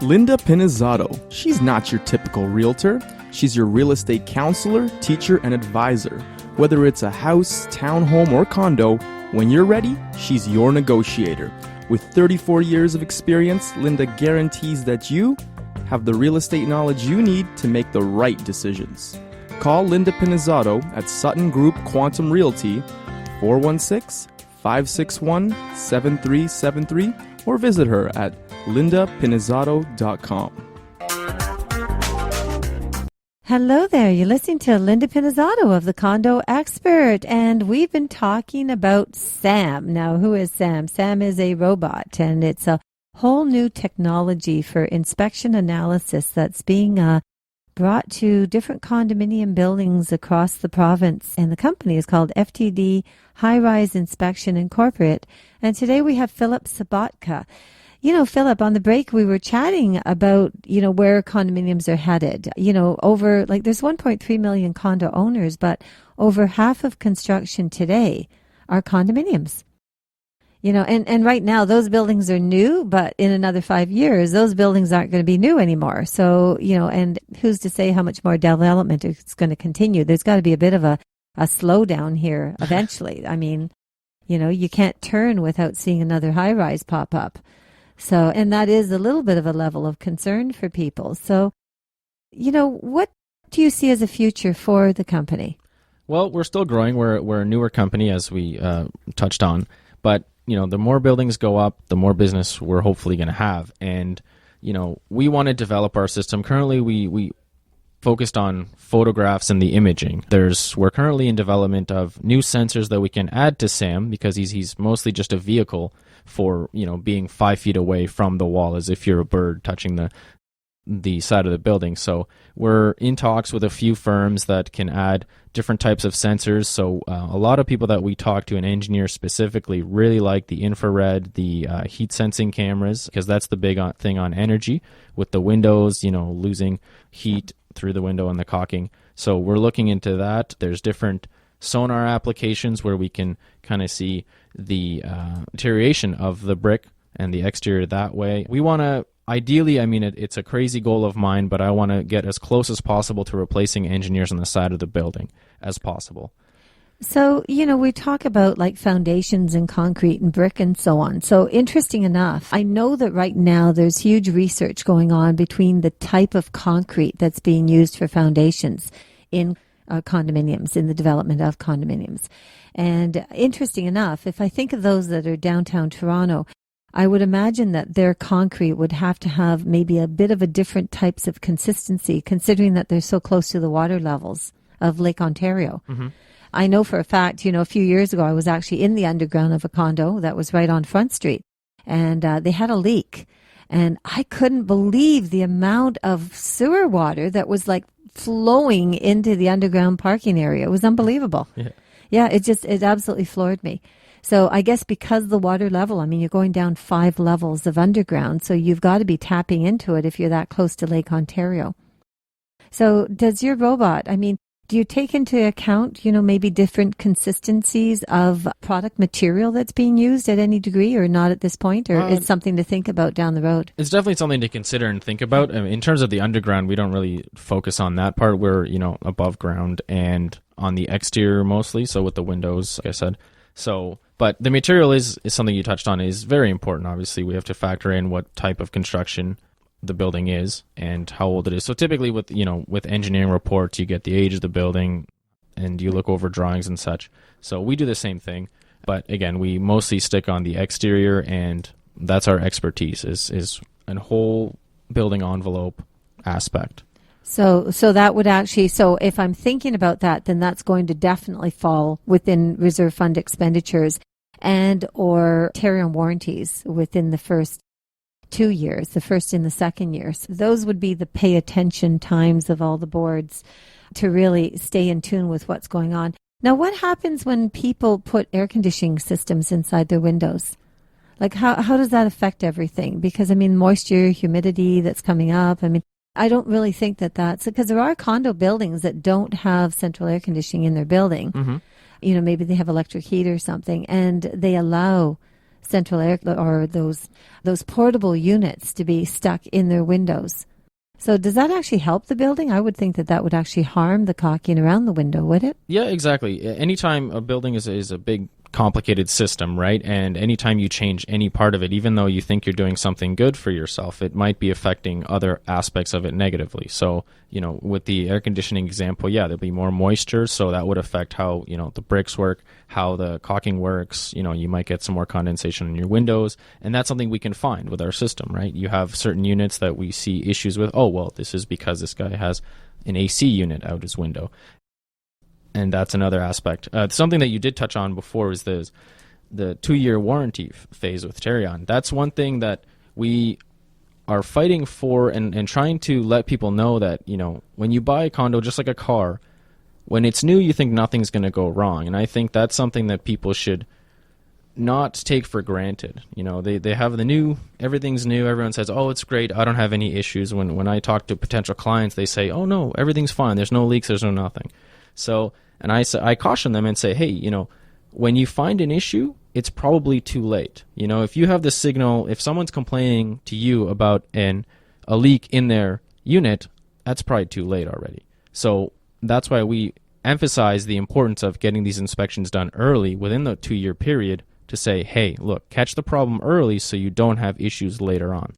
Linda Pinizzotto. She's not your typical realtor. She's your real estate counselor, teacher, and advisor. Whether it's a house, townhome, or condo, when you're ready, she's your negotiator. With 34 years of experience, Linda guarantees that you have the real estate knowledge you need to make the right decisions. Call Linda Pinizzotto at Sutton Group Quantum Realty, 416-561-7373, or visit her at lindapinizzotto.com. Hello there. You're listening to Linda Pinizzotto of the Condo Expert, and we've been talking about Sam. Now, who is Sam? Sam is a robot, and it's a whole new technology for inspection analysis that's being brought to different condominium buildings across the province. And the company is called FTD Highrise Inspection Incorporated. And today we have Fillip Sobotka. You know, Fillip, on the break, we were chatting about, where condominiums are headed. Over, there's 1.3 million condo owners, but over half of construction today are condominiums. And right now those buildings are new, but in another 5 years, those buildings aren't going to be new anymore. So, and who's to say how much more development is going to continue? There's got to be a bit of a slowdown here eventually. I mean, you can't turn without seeing another high rise pop up. So, and that is a little bit of a level of concern for people. So, what do you see as a future for the company? Well, we're still growing. We're a newer company, as we touched on. But, the more buildings go up, the more business we're hopefully going to have. And, we want to develop our system. Currently, we focused on photographs and the imaging. We're currently in development of new sensors that we can add to Sam, because he's mostly just a vehicle for, being 5 feet away from the wall, as if you're a bird touching the side of the building. So we're in talks with a few firms that can add different types of sensors. So a lot of people that we talk to, and engineers specifically, really like the infrared, the heat sensing cameras, because that's the big thing on energy with the windows, losing heat through the window and the caulking. So we're looking into that. There's different sonar applications where we can kind of see the deterioration of the brick and the exterior that way. We want to, ideally, it's a crazy goal of mine, but I want to get as close as possible to replacing engineers on the side of the building as possible. So, we talk about foundations and concrete and brick and so on. So interesting enough, I know that right now there's huge research going on between the type of concrete that's being used for foundations in condominiums, in the development of condominiums. And interesting enough, if I think of those that are downtown Toronto, I would imagine that their concrete would have to have maybe a bit of a different types of consistency, considering that they're so close to the water levels of Lake Ontario. Mm-hmm. I know for a fact, a few years ago, I was actually in the underground of a condo that was right on Front Street, and they had a leak. And I couldn't believe the amount of sewer water that was flowing into the underground parking area. It was unbelievable. Yeah, it absolutely floored me. So I guess because the water level, you're going down 5 levels of underground, so you've got to be tapping into it if you're that close to Lake Ontario. So does your robot, do you take into account, maybe different consistencies of product material that's being used at any degree, or not at this point, or it's something to think about down the road? It's definitely something to consider and think about. In terms of the underground, we don't really focus on that part. We're, above ground and on the exterior mostly, so with the windows, like I said. So, but the material is something you touched on, is very important. Obviously, we have to factor in what type of construction the building is and how old it is. So typically with engineering reports, you get the age of the building and you look over drawings and such. So we do the same thing, but again, we mostly stick on the exterior, and that's our expertise, is a whole building envelope aspect. So that would actually, so if I'm thinking about that, then that's going to definitely fall within reserve fund expenditures and or Ontario warranties within the first 2 years, the first and the second years. Those would be the pay attention times of all the boards to really stay in tune with what's going on. Now, what happens when people put air conditioning systems inside their windows? How does that affect everything? Because, moisture, humidity that's coming up. I don't really think that's because there are condo buildings that don't have central air conditioning in their building. Mm-hmm. Maybe they have electric heat or something, and they allow central air or those portable units to be stuck in their windows. So does that actually help the building? I would think that would actually harm the caulking around the window, would it? Yeah, exactly. Anytime a building is a big, complicated system, right? And anytime you change any part of it, even though you think you're doing something good for yourself, it might be affecting other aspects of it negatively. So, with the air conditioning example, yeah, there'll be more moisture, so that would affect how, the bricks work, how the caulking works. You might get some more condensation in your windows, and that's something we can find with our system, right? You have certain units that we see issues with. Oh, well, this is because this guy has an AC unit out his window. And that's another aspect. Something that you did touch on before was the 2-year warranty phase with Terion. That's one thing that we are fighting for and trying to let people know that, when you buy a condo, just like a car, when it's new, you think nothing's going to go wrong. And I think that's something that people should not take for granted. They have the new, everything's new. Everyone says, oh, it's great. I don't have any issues. When I talk to potential clients, they say, oh, no, everything's fine. There's no leaks. There's no nothing. So, and I caution them and say, hey, when you find an issue, it's probably too late. If you have the signal, if someone's complaining to you about a leak in their unit, that's probably too late already. So that's why we emphasize the importance of getting these inspections done early within the 2-year period to say, hey, look, catch the problem early so you don't have issues later on.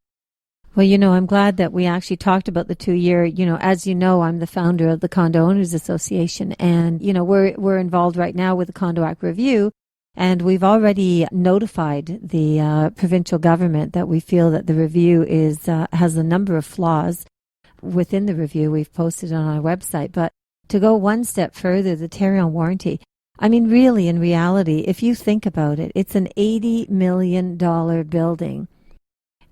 Well, I'm glad that we actually talked about the 2-year. As you know, I'm the founder of the Condo Owners Association, and, we're involved right now with the Condo Act review, and we've already notified the provincial government that we feel that the review has a number of flaws within the review. We've posted on our website, but to go one step further, the Terion warranty, really, in reality, if you think about it, it's an $80 million building.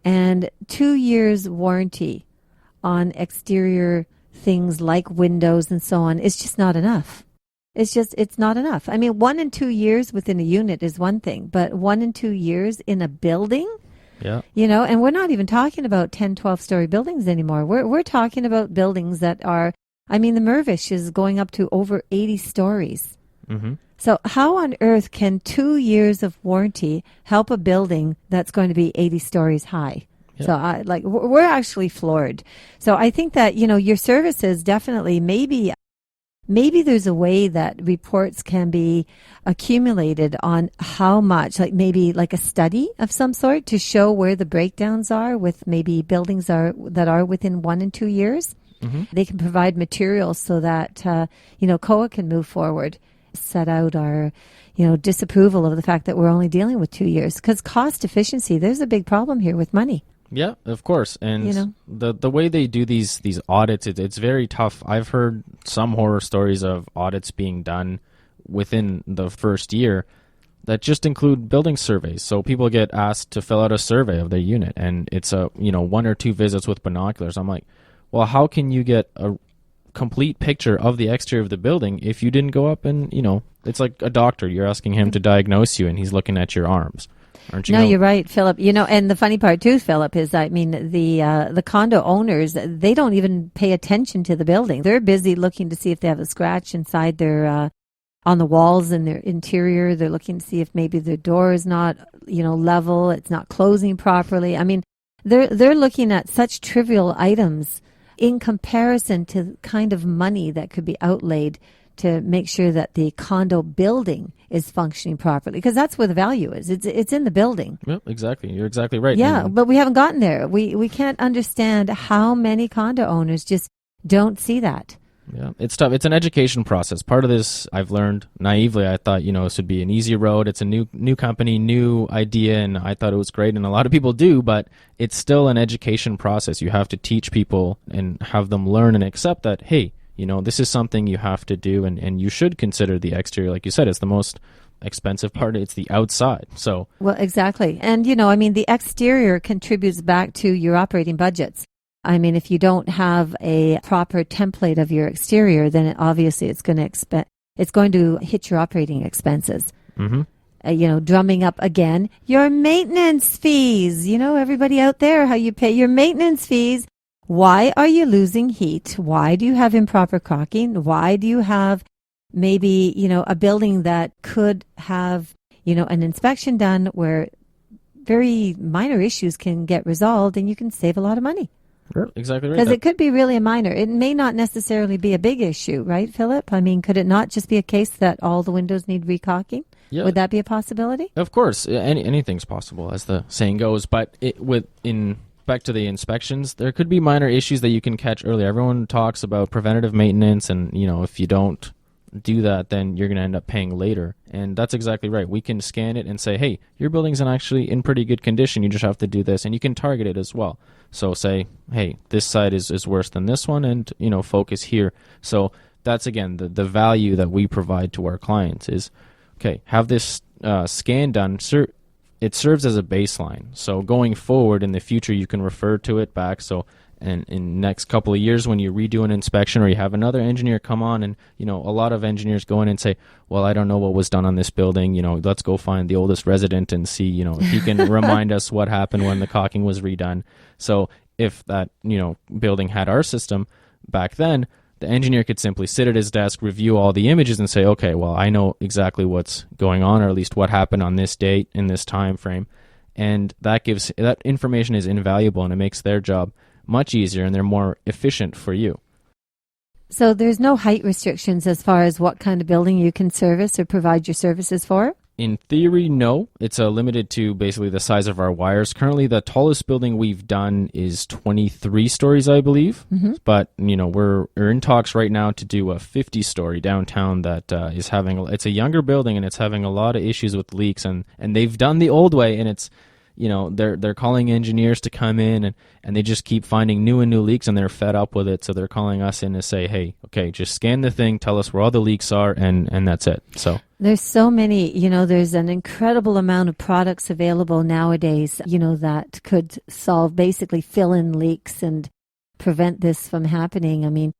And 2 years warranty on exterior things like windows and so on is just not enough. It's not enough. 1 and 2 years within a unit is one thing, but 1 and 2 years in a building, yeah, and we're not even talking about 10, 12-story buildings anymore. We're talking about buildings that are, the Mirvish is going up to over 80 stories. Mm-hmm. So how on earth can 2 years of warranty help a building that's going to be 80 stories high? Yeah. So we're actually floored. So I think that, your services definitely, maybe there's a way that reports can be accumulated on how much, maybe a study of some sort to show where the breakdowns are with maybe buildings that are within 1 and 2 years. Mm-hmm. They can provide materials so that, COA can move forward. Set out our, disapproval of the fact that we're only dealing with 2 years, because cost efficiency, there's a big problem here with money. Yeah, of course. And the way they do these audits, it's very tough. I've heard some horror stories of audits being done within the first year that just include building surveys. So people get asked to fill out a survey of their unit, and it's 1 or 2 visits with binoculars. I'm like, well, how can you get a complete picture of the exterior of the building if you didn't go up and, it's like a doctor. You're asking him to diagnose you and he's looking at your arms. Aren't you? No, you're right, Philip. And the funny part too, Philip, is the condo owners, they don't even pay attention to the building. They're busy looking to see if they have a scratch inside their on the walls in their interior. They're looking to see if maybe their door is not, level, it's not closing properly. They're looking at such trivial items in comparison to the kind of money that could be outlaid to make sure that the condo building is functioning properly, because that's where the value is. It's in the building. Yep, exactly. You're exactly right. Yeah, but we haven't gotten there. We can't understand how many condo owners just don't see that. Yeah, it's tough. It's an education process. Part of this, I've learned naively. I thought, this would be an easy road. It's a new company, new idea, and I thought it was great, and a lot of people do, but it's still an education process. You have to teach people and have them learn and accept that, hey, this is something you have to do, and you should consider the exterior. Like you said, it's the most expensive part. It's the outside. So, well, exactly. And, the exterior contributes back to your operating budgets. If you don't have a proper template of your exterior, then obviously it's going to hit your operating expenses. Mm-hmm. Drumming up again your maintenance fees. Everybody out there, how you pay your maintenance fees. Why are you losing heat? Why do you have improper caulking? Why do you have maybe, a building that could have, an inspection done where very minor issues can get resolved and you can save a lot of money. Exactly right. Because it could be really a minor. It may not necessarily be a big issue, right, Philip? I mean, could it not just be a case that all the windows need recaulking? Yeah. Would that be a possibility? Of course, anything's possible, as the saying goes. But back to the inspections, there could be minor issues that you can catch early. Everyone talks about preventative maintenance, and if you don't do that, then you're going to end up paying later. And that's exactly right. We can scan it and say, hey, your building's actually in pretty good condition. You just have to do this, and you can target it as well. So say, hey, this side is worse than this one, and focus here. So that's again the value that we provide to our clients is, okay, have this scan done. It serves as a baseline. So going forward in the future, you can refer to it back. So and in the next couple of years, when you redo an inspection or you have another engineer come on, and a lot of engineers go in and say, well, I don't know what was done on this building, let's go find the oldest resident and see, if he can remind us what happened when the caulking was redone. So if that building had our system back then, the engineer could simply sit at his desk, review all the images, and say, okay, well, I know exactly what's going on, or at least what happened on this date in this time frame. And that information is invaluable, and it makes their job much easier, and they're more efficient for you. So there's no height restrictions as far as what kind of building you can service or provide your services for? In theory, no. It's limited to basically the size of our wires. Currently, the tallest building we've done is 23 stories, I believe. Mm-hmm. But, we're in talks right now to do a 50-story downtown that is it's a younger building, and it's having a lot of issues with leaks. And they've done the old way, and it's, they're calling engineers to come in, and they just keep finding new and new leaks, and they're fed up with it. So they're calling us in to say, hey, okay, just scan the thing, tell us where all the leaks are, and that's it. So there's so many, there's an incredible amount of products available nowadays, that could basically fill in leaks and prevent this from happening. I mean,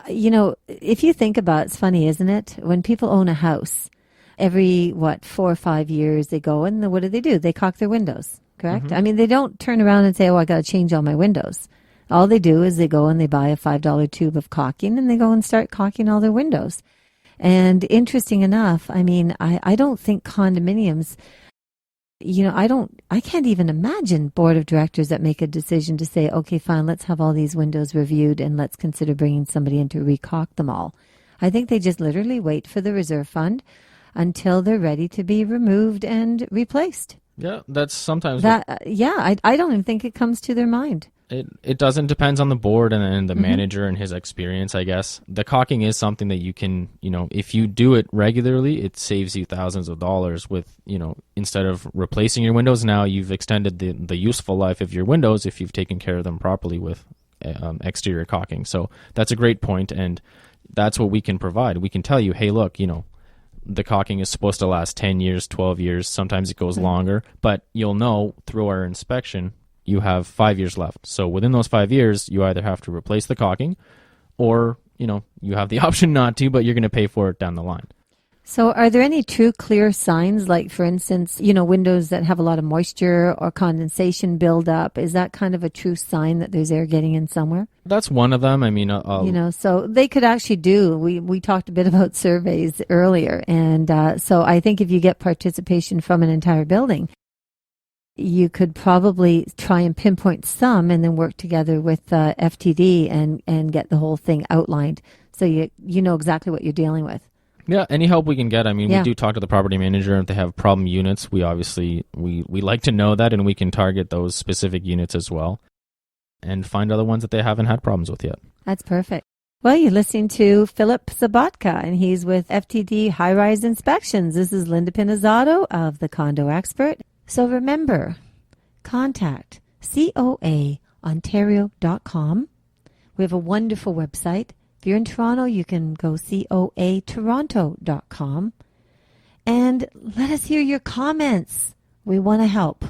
if you think about it, it's funny, isn't it? When people own a house, every 4 or 5 years they go and what do? They caulk their windows, correct? Mm-hmm. I mean, they don't turn around and say, oh, I got to change all my windows. All they do is they go and they buy a $5 tube of caulking, and they go and start caulking all their windows. And interesting enough, I mean, I don't think condominiums, I can't even imagine board of directors that make a decision to say, okay, fine, let's have all these windows reviewed and let's consider bringing somebody in to recaulk them all. I think they just literally wait for the reserve fund until they're ready to be removed and replaced. Yeah, that's sometimes I don't even think it comes to their mind. It doesn't. Depends on the board and the manager and his experience, I guess. The caulking is something that you can, if you do it regularly, it saves you thousands of dollars with, instead of replacing your windows, now you've extended the useful life of your windows if you've taken care of them properly with exterior caulking. So that's a great point, and that's what we can provide. We can tell you, hey, look, the caulking is supposed to last 10 years, 12 years. Sometimes it goes longer, but you'll know through our inspection, you have 5 years left. So within those 5 years, you either have to replace the caulking or, you have the option not to, but you're going to pay for it down the line. So are there any true clear signs, like, for instance, windows that have a lot of moisture or condensation buildup? Is that kind of a true sign that there's air getting in somewhere? That's one of them. I mean, so they could actually do, we talked a bit about surveys earlier. And so I think if you get participation from an entire building, you could probably try and pinpoint some and then work together with FTD and get the whole thing outlined. So you know exactly what you're dealing with. Yeah, any help we can get. I mean, we do talk to the property manager. If they have problem units, we obviously, we like to know that, and we can target those specific units as well and find other ones that they haven't had problems with yet. That's perfect. Well, you're listening to Fillip Sobotka, and he's with FTD Highrise Inspections. This is Linda Pinizzotto of the Condo Expert. So remember, contact coaontario.com. We have a wonderful website. If you're in Toronto, you can go coatoronto.com. And let us hear your comments. We want to help.